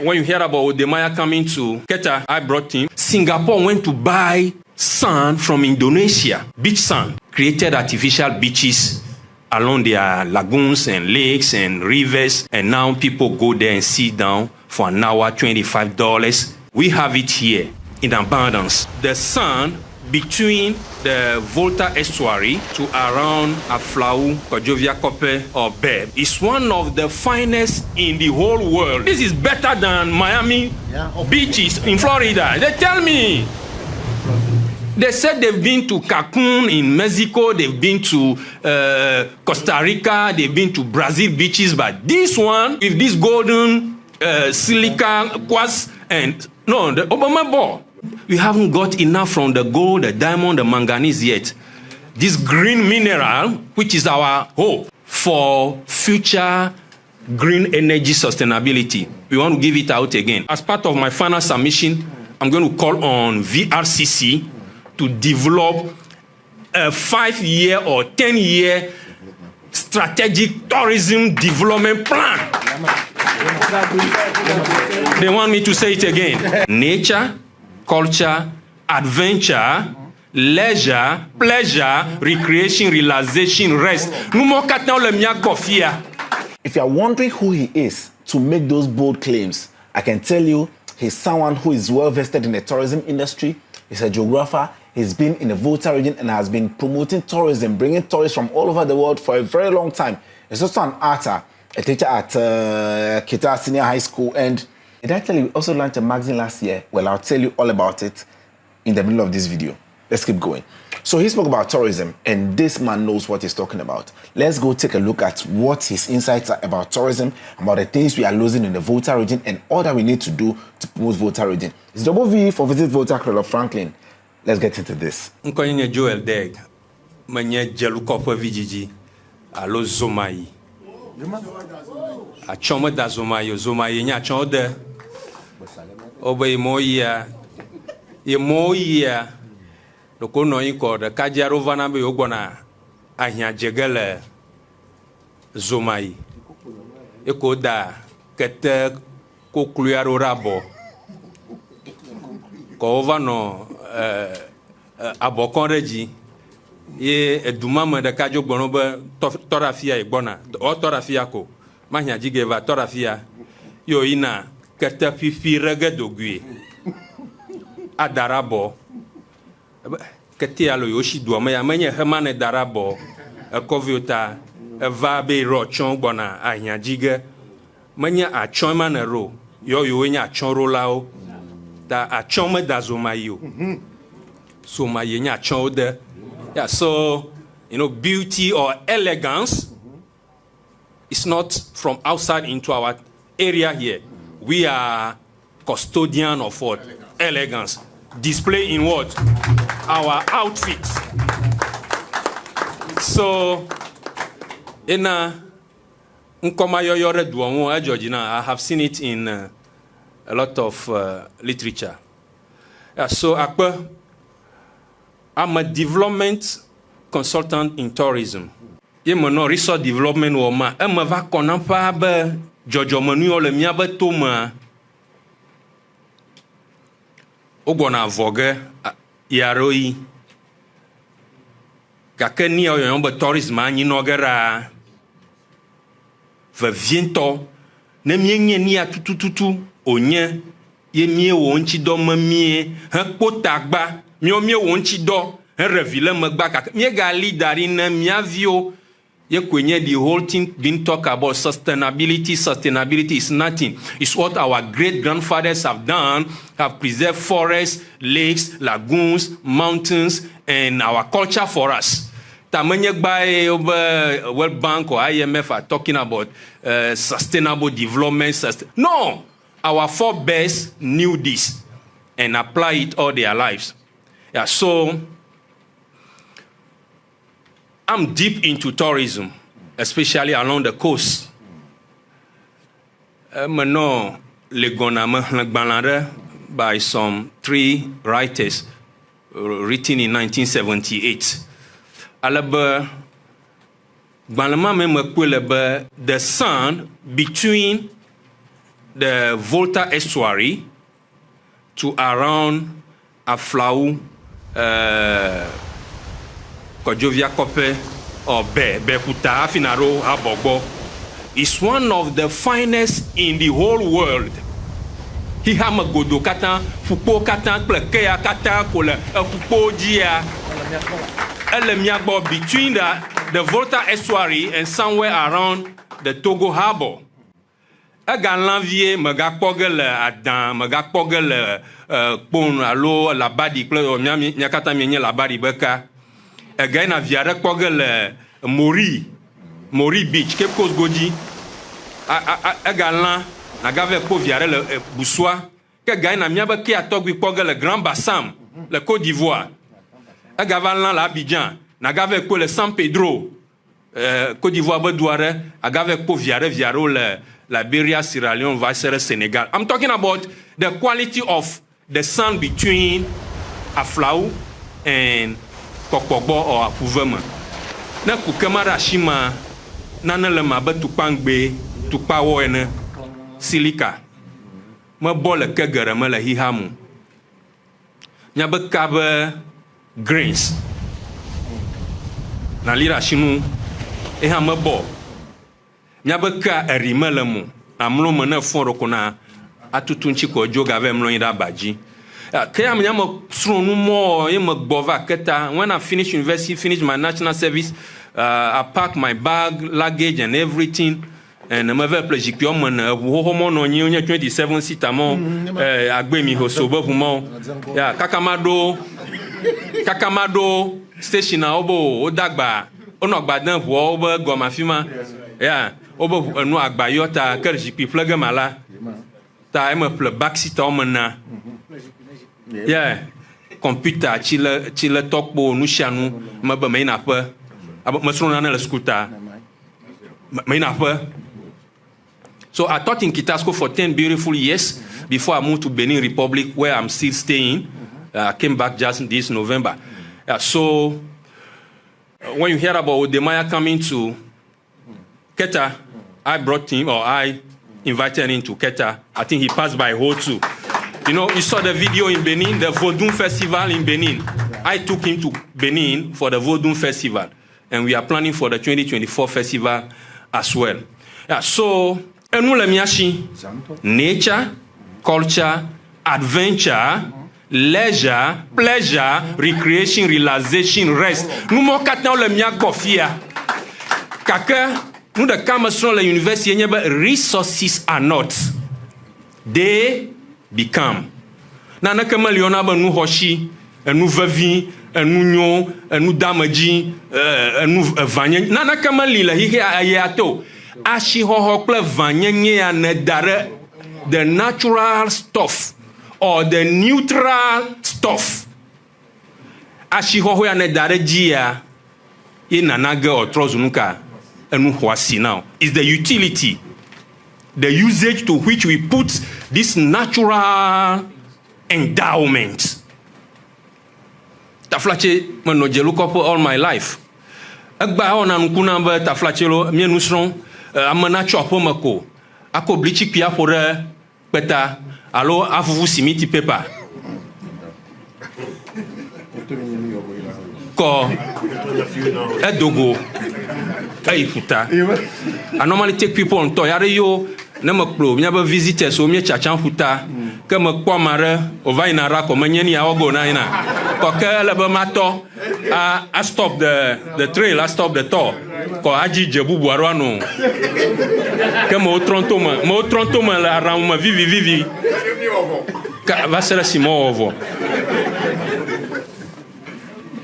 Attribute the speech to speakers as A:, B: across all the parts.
A: when you hear about Odemaya coming to Keta, I brought him. Singapore went to buy sand from Indonesia, beach sand, created artificial beaches along their lagoons and lakes and rivers, and now people go there and sit down for an hour, $25. We have it here in abundance. The sand between the Volta estuary to around Aflau, Kojovia Kope, or Beb is one of the finest in the whole world. This is better than Miami beaches in Florida. They tell me. They said they've been to Cancun in Mexico, they've been to Costa Rica, they've been to Brazil beaches, but this one, with this golden silica quartz and no, the Obama ball. We haven't got enough from the gold, the diamond, the manganese yet. This green mineral, which is our hope for future green energy sustainability, we want to give it out again. As part of my final submission, I'm going to call on VRCC to develop a 5-year or 10-year strategic tourism development plan. They want me to say it again. Nature, culture, adventure, leisure, pleasure, recreation, relaxation, rest.
B: If you are wondering who he is to make those bold claims, I can tell you he's someone who is well vested in the tourism industry. He's a geographer. He's been in the Volta region and has been promoting tourism, bringing tourists from all over the world for a very long time. He's also an actor, a teacher at Keta Senior High School, and did I tell you, we also launched a magazine last year? Well, I'll tell you all about it in the middle of this video. Let's keep going. So he spoke about tourism, and this man knows what he's talking about. Let's go take a look at what his insights are about tourism, about the things we are losing in the Volta region, and all that we need to do to promote Volta region. It's Double V for Visit Volta, Krelov Franklin. Let's get into this.
A: Nkonye Joel Deg, manye jelukopo vijiji, alo zomayi. Achome da zomayi, zomayi nya chode. Obe moya, ye moya. Loko no inko de kajaro vana be ogona ahia jegele zomayi. Eko da kete kokluaro rabo. Ko ovano abokonreji ye edumama de kajo gbono be torafia igbona o torafia ko mahia jigeva torafia yo ina kete fifi regedogui adarabo kete alo yoshi duoma ya menye hemane darabo koviota va be ro chon gbona ahia jige menye achon manero yo nya achon rolao da achon da zomayo so my yenya. Yeah, so beauty or elegance is not from outside into our area here. We are custodian of what? Elegance. Display in what? Our outfits. So in I have seen it in a lot of literature. Yeah, so I'm a development consultant in tourism. Yemano resource development woma emava konampa be jojomanu ole mia be toma ogona voge yaroi kakeni oyon be tourism anyi nogera ve viento ne mienye ni atutututu onye ye mie wo nchi do mamie han potagba mie wo nchi do revile magba ka mie gali darina mia vio ye kwenye the whole thing been talk about sustainability is nothing. It's what our great grandfathers have done, have preserved forests, lakes, lagoons, mountains, and our culture for us. Tamanye by World Bank or IMF are talking about sustainable development. No, our forebears knew this and apply it all their lives. Yeah, so I'm deep into tourism, especially along the coast. By some 3 writers written in 1978. The sun between the Volta estuary to around Aflau, Kojovia Kope, or Bekuta, Afinaro, Abobo, is one of the finest in the whole world. He hama godo kata, fupo kata, plekea kata, kole, fupo jia. Between the Volta estuary and somewhere around the Togo harbor. A galanvier, Megakpogel, Adam, Megakpogel, Pon, Alo, la Badi, Nyakata Mien, la Badi Beka. A gain of Yarakpogel, Mori Beach, Cape Coast Goji. A galan, Nagave Poviare, le Boussois. Que gain a Miabaki à Togui Pogel, le Grand Bassam, le Côte d'Ivoire. A Gavalan, la Abidjan, Nagave le San Pedro, Côte d'Ivoire, Bedouare, a Gave Poviare, Viaro, Liberia, Sierra Leone, Viceroy, Senegal. I'm talking about the quality of the sand between Aflau and Kokpogbo or Apuvema. Na kukamara shima nana lema ba tukpangbe tukpawo ene silika. Ma bole kegere me le hihamu. Nya be kabe grains. Na lira shinu e ha me bo. Nyabeka erime le mu amlo me na fon rokona atutu nchiko Geographer mlo yin baji kaya me nyamo sronu mo e me gbova keta. When I finished university, finished my national service, I packed my bag, luggage and everything, and me ve pleji pio mo na ho mo no nyi 27 sita mo agbe mi ho so bo mo ya kakamado station a obo odagba onogbadan ho obo gomafima ya obo no agbayota kerjipi plug mala ta em plug backseat omna yeah computer chile tokbo nu shanu maba maina pa masrona na la skuta maina pa. So I taught in Kitasco for 10 beautiful years before I moved to Benin Republic, where I'm still staying. I came back just this November. So when you hear about Odemaya coming to Keta, I invited him to Keta. I think he passed by Volta. You know, you saw the video in Benin, the Vodun Festival in Benin. I took him to Benin for the Vodun Festival. And we are planning for the 2024 festival as well. So, nature, culture, adventure, leisure, pleasure, recreation, relaxation, rest. Nous mo katan le mia gofia. Kaka nous de kamasron la university nyeba resources are not. They become. Na na kama liona ba nu hoshi, nu vavi, nu nyo, nu damaji, nu vanye. Na na kama lila hi ayato. Ashi ho kle vanye ya ne dare the natural stuff or the neutral stuff. Ashi ho ya ne dare jia ina naga or trozunuka enu hwasi now is the utility, the usage to which we put this natural endowment. Taflache manoje look up all my life. Agba ona nkuna ba taflache lo mienusron amana chopo mako ako blichi pia pore peta alo afufu simiti paper ko edogo aifuta. I normally take people on tour yare yo na makplo nya ba visitors o mie chachan futa ke makpo mare o va inara ko manyeni ya ogo na ina ko ke le ba mato I stop the trail, I stop the tour. Ko aji jebu buarano ke mo trontoma la rauma vivi ka va sera simo ovo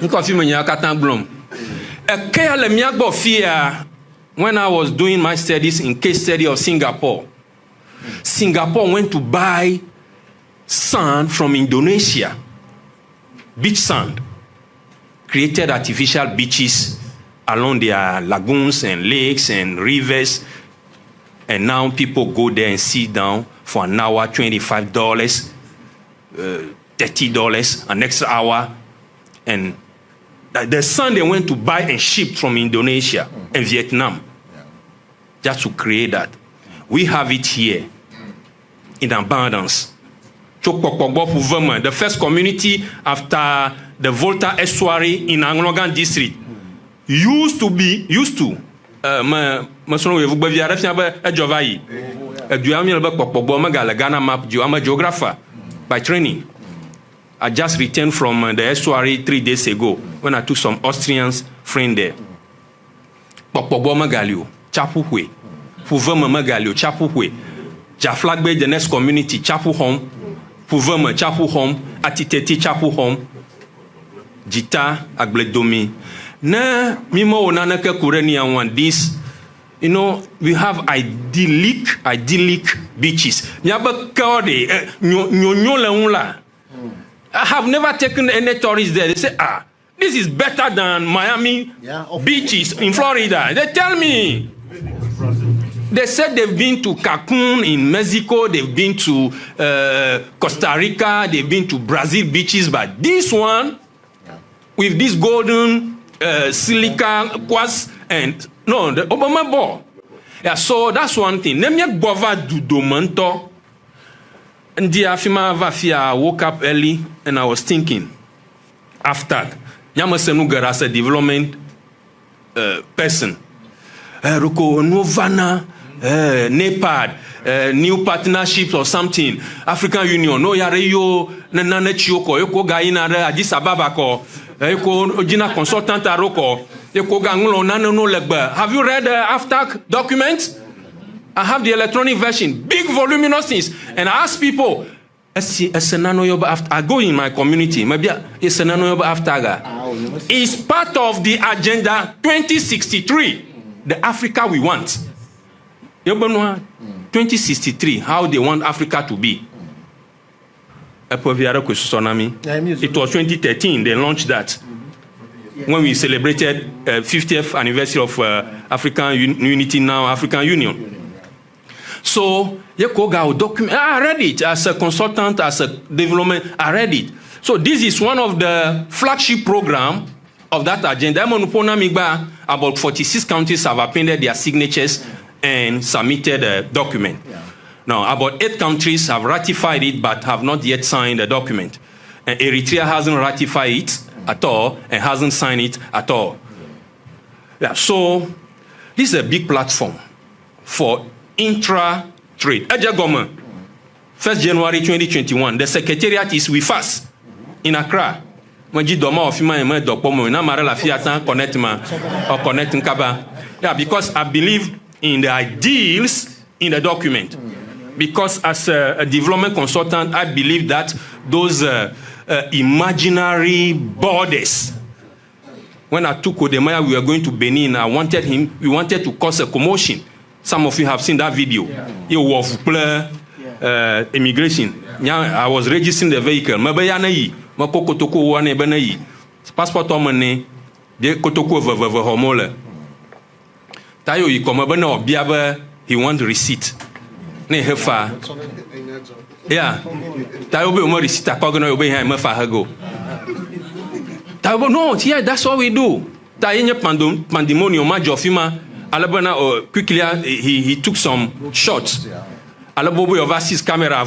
A: nko fi menya katan blom e ke le mia gbo fia. When I was doing my studies in case study of Singapore went to buy sand from Indonesia, beach sand, created artificial beaches along their lagoons and lakes and rivers, and now people go there and sit down for an hour, $25, $30, an extra hour, and the sand they went to buy and ship from Indonesia and Vietnam, just to create that. We have it here in abundance. The first community after the Volta estuary in Anglogan district used to Ghana map. I'm a geographer by training. I just returned from the estuary 3 days ago when I took some Austrians friend there. Pokpobo Magalio, Chapuhwe, Puvema Magalio, Chapuhwe, Jaflagbe, the next community, Chapu home, Puvema, Chapu home, Atiteti, Chapu home, Jita, Agledomi. Na mimo onanaka kureni and this, you know, we have idyllic beaches. I have never taken any tourists there. They say, this is better than Miami beaches in Florida. They tell me. They said they've been to Cancun in Mexico, they've been to Costa Rica, they've been to Brazil beaches, but this one, with this golden silica quartz and no, the Obama ball. Yeah, so that's one thing. Nemye bova du domanto. And the afima vafia, I woke up early and I was thinking, after Yamasenugar as a development person, Ruko Novana, NEPAD, new partnerships or something, African Union, no Yareyo, Nana Chioko, Yoko Gaina, Addis Ababa, Yoko Ojina consultant Aroko, Yoko Gangulo, Nano Legba. Have you read the AFTAC document? I have the electronic version, big voluminous things, and I ask people, I go in my community, maybe it's part of the agenda 2063, the Africa we want. 2063, how they want Africa to be. It was 2013, they launched that. When we celebrated 50th anniversary of African Unity, now African Union. So, I read it as a consultant, as a development, I read it. So this is one of the flagship programs of that agenda. About 46 countries have appended their signatures and submitted a document. Now, about 8 countries have ratified it, but have not yet signed the document. And Eritrea hasn't ratified it at all, and hasn't signed it at all. Yeah, so, this is a big platform for intra-trade. 1st January 2021, the secretariat is with us in Accra. Yeah, because I believe in the ideals in the document. Because as a development consultant, I believe that those imaginary borders. When I took Odemaya, we were going to Benin. We wanted to cause a commotion. Some of you have seen that video. It was immigration. I was registering the vehicle. Passport money. De kotoko homole. Tayo yi komabana obiaba. He wants receipt. Ne hefa. Yeah. Tayo be omo receipt. Akogana obe ha mefa hago. Tayo no. Yeah, that's what we do. Tayo pandemonium majofima. Alabana quickly he took some shots. Alabobo overseas camera.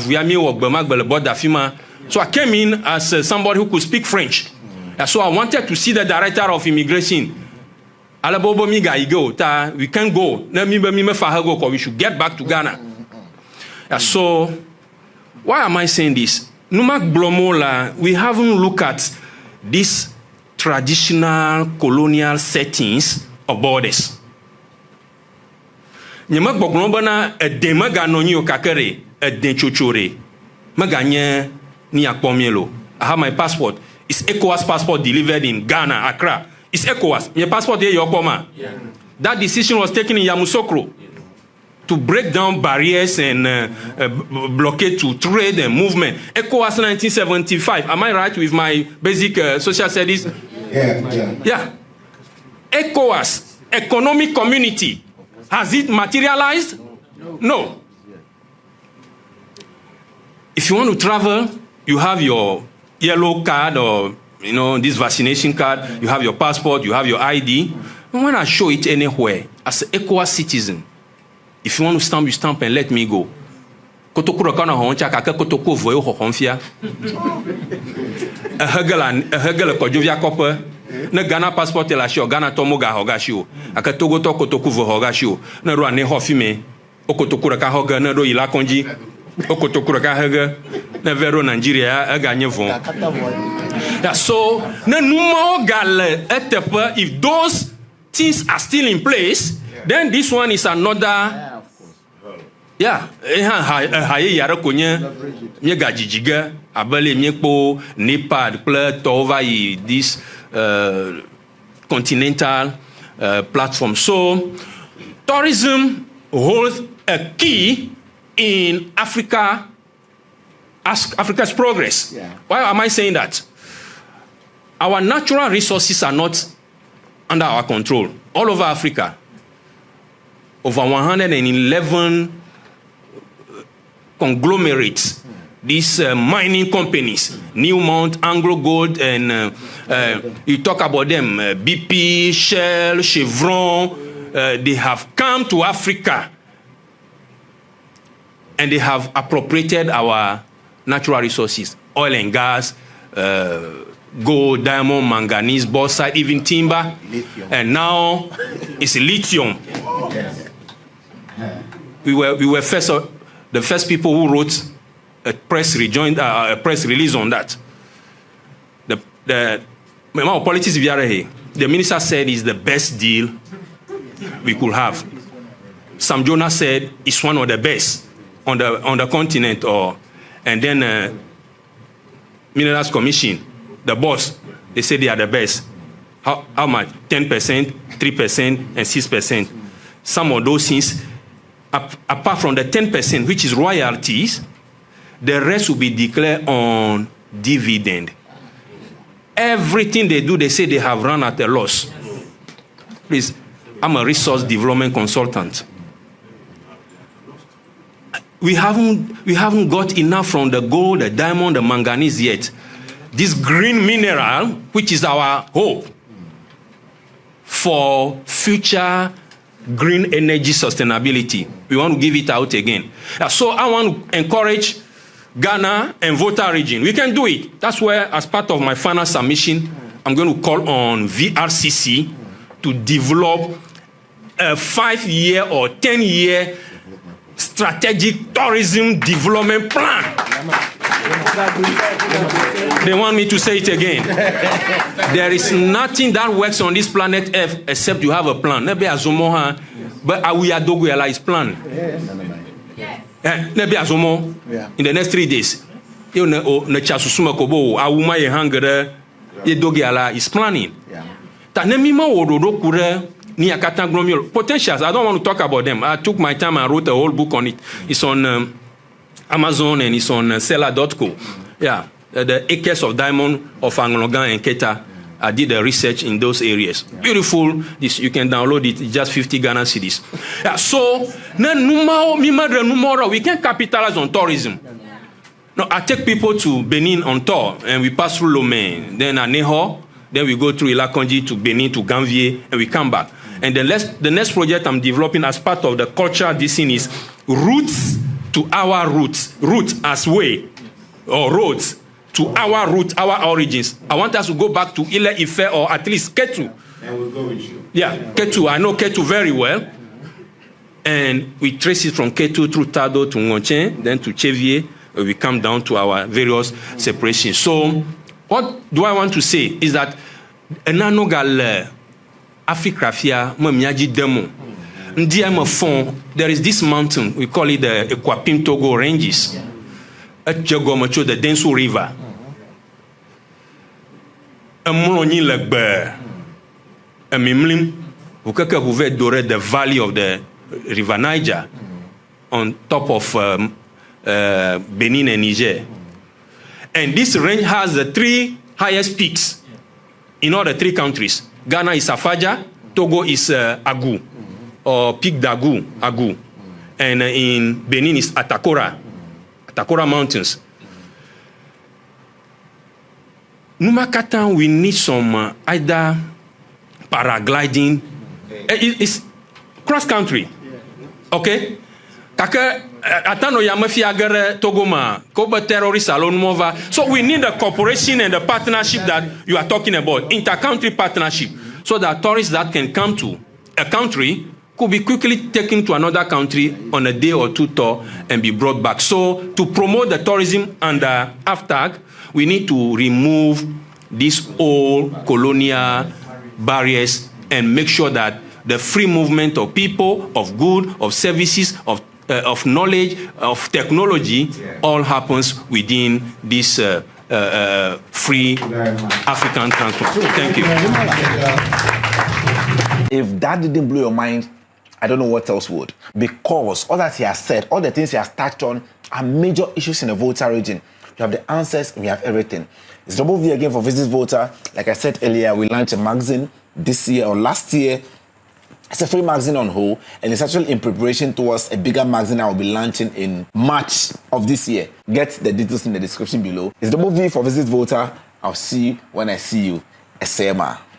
A: So I came in as somebody who could speak French. So I wanted to see the director of immigration. Alabobo miga igo. We can't go. We should get back to Ghana. So why am I saying this? Numak Blomola, we haven't looked at these traditional colonial settings of borders. Nyemak Boglobana a demaganonio kakere a denchochore. Maganye ni akpomielo. I have my passport. It's ECOWAS passport delivered in Ghana, Accra. It's ECOWAS. My passport here, Yokoma. Yeah. That decision was taken in Yamoussoukro to break down barriers and blockade to trade and movement. ECOWAS 1975. Am I right with my basic social studies? Yeah. ECOWAS, economic community. Has it materialized? No. If you want to travel, you have your yellow card or, this vaccination card. You have your passport. You have your ID. And when I show it anywhere, as an ECOWAS citizen, if you want to stamp, you stamp and let me go. kotoku ɖeka nɔ xɔm tsa gake kotoku eve wo xɔxɔm fia ehege le kɔdzovia kɔƒe ne Ghana passport le asi o Ghana tɔ mo gaxɔ ga si o gake Togotɔ kotoku eve xɔ ga si o ne ɖo ane xɔ fi me wo kotoku ɖeka xɔ ge ne ɖo yi la kɔndzi wo kotoku ɖeka hege ne ve ɖo Nigeria eganye vɔ. So ne numawo gale eteƒe, if those things are still in place, then this one is another. Yeah, ha ye yare konye nye gadzidzi abele nye kpo Nepal kple tɔwo yi this continental platform. So tourism holds a key in Africa, Africa's progress. Yeah. Why am I saying that? Our natural resources are not under our control. All over Africa, over 111 conglomerates, these mining companies, Newmont, Anglo Gold, and you talk about them, BP, Shell, Chevron, they have come to Africa and they have appropriated our natural resources, oil and gas, gold, diamond, manganese, bauxite, even timber, lithium. And now it's lithium. We were the first people who wrote a press release on that. The minister said it's the best deal we could have. Sam Jonas said it's one of the best on the continent, and then Minerals Commission, the boss, they say they are the best. How much? 10%, 3%, and 6%. Some of those things, apart from the 10%, which is royalties, the rest will be declared on dividend. Everything they do, they say they have run at a loss. Please, I'm a resource development consultant. We haven't got enough from the gold, the diamond, the manganese yet. This green mineral, which is our hope for future green energy sustainability, we want to give it out again. So I want to encourage Ghana and Volta region. We can do it. That's where, as part of my final submission, I'm going to call on VRCC to develop a 5-year or 10-year strategic tourism development plan. They want me to say it again. There is nothing that works on this planet Earth except you have a plan. Maybe Azomo, but Awuyadoguela is plan. Maybe Azomo in the next 3 days. You know, Nechasusuma Kobo, Awuma Yehangere, Yedogiala is planning. Tanemima Wododo Kure. Potentials, I don't want to talk about them. I took my time and wrote a whole book on it. It's on Amazon and it's on seller.co. Yeah, the acres of diamond of Anglogan and Keta. I did the research in those areas. Beautiful. This you can download it. It's just 50 Ghana cedis. Yeah, so we can capitalize on tourism. No, I take people to Benin on tour and we pass through Lomé, then Aneho, then we go through Ilakonji to Benin to Gamvier and we come back. And the next project I'm developing as part of the cultural design is roots to our roots. Root as way, or roads to our root, our origins. I want us to go back to Ile Ife or at least Ketu.
C: And we'll go with you.
A: Yeah, Ketu. I know Ketu very well. And we trace it from Ketu through Tado to Ngonchen, then to Chevier. We come down to our various separations. So what do I want to say is that Enanogal Africrafia Mamiaji Demo. There is this mountain, we call it the Equapim Togo Ranges. At Jogomacho, the Densu River. A Moloni Legbe. A Mimlim, Ukaka Houvet Dore, the valley of the River Niger, on top of Benin and Niger. And this range has the 3 highest peaks in all the 3 countries. Ghana is Safaja, Togo is Agu, or Pic d'Agu, Agu. And in Benin is Atakora Mountains. Numakatan, we need some either paragliding. It's cross country. Okay? Kake Atano Yamafi Agare Togoma, Koba terrorists alone mova. So we need the cooperation and the partnership that you are talking about, inter-country partnership, so that tourists that can come to a country could be quickly taken to another country on a day or two tour and be brought back. So to promote the tourism under AFTAG, we need to remove these old colonial barriers and make sure that the free movement of people, of goods, of services, of knowledge, of technology, all happens within this free African transport. Thank you.
B: If that didn't blow your mind, I don't know what else would. Because all that he has said, all the things he has touched on are major issues in the Volta region. We have the answers, we have everything. It's Double V again for Visit Volta. Like I said earlier, we launched a magazine this year or last year. It's a free magazine on whole, and it's actually in preparation towards a bigger magazine I will be launching in March of this year. Get the details in the description below. It's Double V for Visit Volta. I'll see you when I see you. Esema.